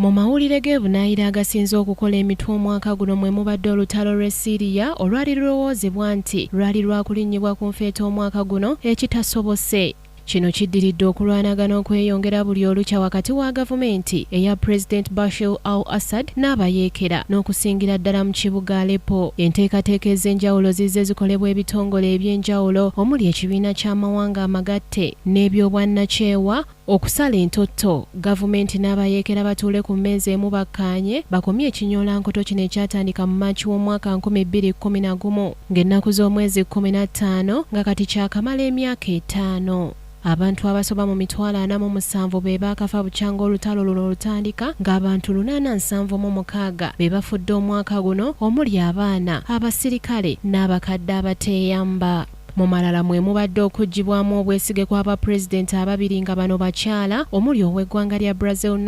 Mu mawulire g'ebunaayira agasinze okukola emitwe omwaka guno mwemubadde olutalo lw'e Syria olwali lulowoozebwa nti lwali lwakulinnyibwa ku nfeeta omwaka guno ekitasobose. Kino kiddiridde okulwanagana okweyongera buli olukya wakati wa gavumenti eya President Bashir al-Assad n'abayeekera n'okusingira ddala mu kibuga Aleppo. Enteekateeka ez'enjawulo zizze zikolebwa ebitongole eby'enjawulo omuli ekibiina ky'amawanga amagatte n'ebyobwannakyewa okusala entotto gavumenti n'abayeekera batuule ku mmeeza emu bakkaanye bakomye ekinyolankoto kino ekyatandika mu Maaci w'omwaka 2011 ng'ennaku z'omwezi 15 nga kati kyakamala emyaka 5. Abantu abasoba mu mitwalo 47 be baakafa bukyanga olutalo luno olutandika ng'abantu 876 be bafudde omwaka guno omuli abaana abasirikale n'abakadde abateeyamba. Mu malala mwemubadde okugibwamu obwesige kw'abapulezidenti ababiri nga bano bakyala omuli ow'eggwanga lya Brazil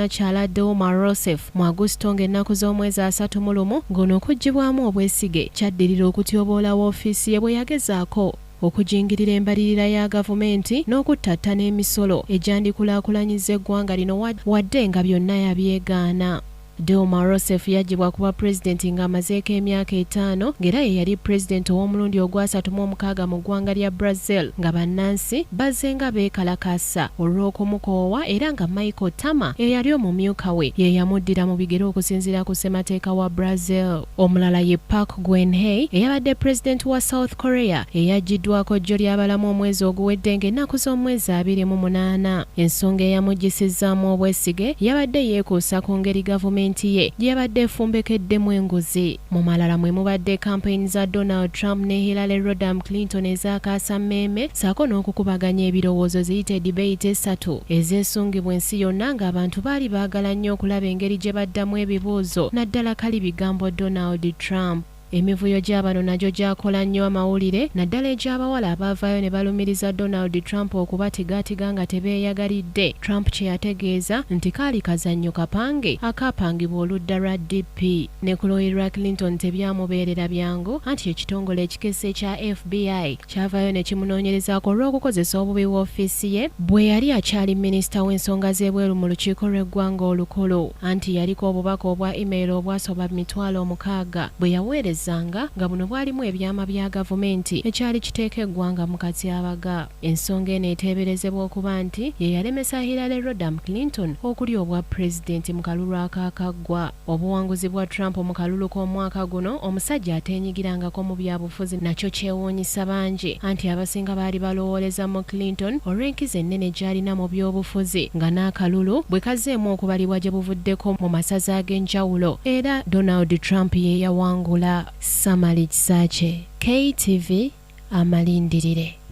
Dilma Rouseff mu Agusto ng'ennaku z'omwezi 31 ng'ono okugibwamu obwesige kyaddirira okutyoboola woofiisi ye bwe yagezaako okujingirira embalirira ya gavumenti n'okuttatta n'emisolo egyandikulaakulanyizza eggwanga lino wadde nga byonna yabyegaana. Dilma Rouseff yagibwa kuba pulezidenti ng'amazeeko emyaka 5 ng'era ye yali pulezidenti ow'omulundi ogwa36 mu ggwanga lya Brazil nga bannansi bazze nga beekalakaasa olw'okumukoowa era nga Michael Tama eyali omumyuka we ye yamuddira mu bigere okusinziira ku ssemateeka wa Brazil. Omulala ye Guen eyabadde pulezidenti wa South Korea eyaggiddwako jjo ly'abalamu omwezi oguwedde ng'ennaku z'omwezi 28. Ensonga eyamuggisizaamu obwesige yabadde yeekuusa ku ngeri gavumenti ye yabadde efumbekeddemu enguzi. Mu malala mwemubadde kampeyini za Donald Trump ne Hillary Clinton ezaakaasa mmeeme ssaako n'okukubaganya ebirowoozo ziyite debate 3 ezeesungibwa ensi yonna ng'abantu baali baagala nnyo okulaba engeri gye baddamu ebibuuzo naddala kali bigambo Donald Trump. Emivuyo gy'abano nagyo gyakola nnyo amawulire naddala egy'abawala abaavaayo ne balumiriza Donald Trump okubatigaatiga nga tebeeyagalidde. Trump kye yategeeza nti kaali kazannyo kapange akaapangibwa oludda lwa DP. Ne ku Hillary Clinton tebyamubeerera byangu anti ekitongole ekikese ekya FBI kyavaayo ne kimunoonyerezaako olw'okukozesa obubi woofiisi ye bwe yali akyali minisita w'ensonga z'ebweru mu lukiiko lw'eggwanga olukulu anti yaliko obubaka obwa email obwasoba 60,000 bwe yaweereza nga buno bwalimu ebyama bya gavumenti ekyali kiteeka eggwanga mu katyabaga. Ensonga eno eteeberezebwa okuba nti ye yalemesa Hillary Clinton okuli obwa pulezidenti mu kalulu akaakaggwa. Obuwanguzi bwa Trump mu kalulu k'omwaka guno omusajja ateenyigirangako mu byabufuzi nakyo kyewuunyisa bangi anti abasinga baali balowooleza mu Clinton olw'enkizo ennene gy'alina mu byobufuzi nga n'akalulu bwe kazzeemu okubalibwa gye buvuddeko mu masaza ag'enjawulo era Donald Trump ye yawangula. Samali Kisache, KTV, amalindirire.